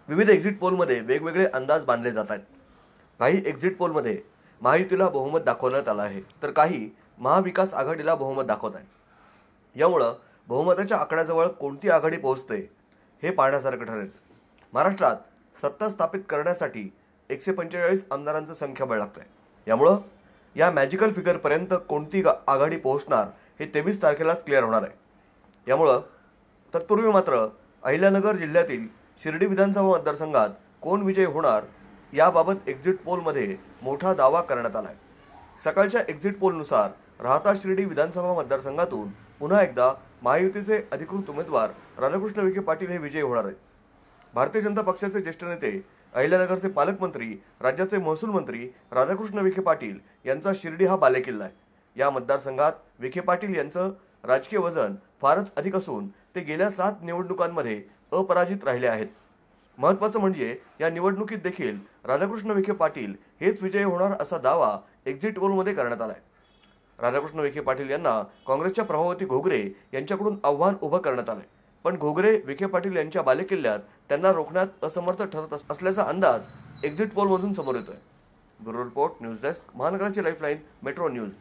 विविध एक्झिट पोलमध्ये वेगवेगळे अंदाज बांधले जात आहेत। काही एक्झिट पोलमध्ये महायुतीला बहुमत दाखवण्यात आलं आहे, तर काही महाविकास आघाडीला बहुमत दाखवत आहेत। यामुळं बहुमताच्या आकड्याजवळ कोणती आघाडी पोहोचते हे पाहण्यासारखं ठरेल। महाराष्ट्रात सत्ता स्थापित करण्यासाठी 145 आमदारांचं संख्याबळ लागतंय। यामुळं या मॅजिकल फिगरपर्यंत कोणती आघाडी पोहोचणार हे 23 तारखेलाच क्लिअर होणार आहे। यामुळं तत्पूर्वी मात्र अहिल्यानगर जिल्ह्यातील शिर्डी विधानसभा मतदारसंघात कोण विजयी होणार याबाबत एक्झिट पोलमध्ये मोठा दावा करण्यात आला आहे। सकाळच्या एक्झिट पोलनुसार राहता शिर्डी विधानसभा मतदारसंघातून पुन्हा एकदा महायुतीचे अधिकृत उमेदवार राधाकृष्ण विखे पाटील हे विजयी होणार आहेत। भारतीय जनता पक्षाचे ज्येष्ठ नेते, अहिल्यानगरचे पालकमंत्री, राज्याचे महसूल मंत्री राधाकृष्ण विखे पाटील यांचा शिर्डी हा बालेकिल्ला आहे। या मतदारसंघात विखे पाटील यांचं राजकीय वजन फारच अधिक असून ते गेल्या 7 निवडणुकांमध्ये अपराजित राहिले आहेत। महत्त्वाचं म्हणजे या निवडणुकीत देखील राधाकृष्ण विखे पाटील हेच विजयी होणार असा दावा एक्झिट पोलमध्ये करण्यात आला आहे। राधाकृष्ण विखे पाटील यांना काँग्रेसच्या प्रभावती घोगरे यांच्याकडून आव्हान उभं करण्यात आलंय, पण घोगरे विखे पाटील यांच्या बालेकिल्ल्यात त्यांना रोखण्यात असमर्थ ठरत असल्याचा अंदाज एक्झिट पोलमधून समोर येतोय। ब्युरो रिपोर्ट, न्यूज डेस्क, महानगराची लाईफलाईन, मेट्रो न्यूज।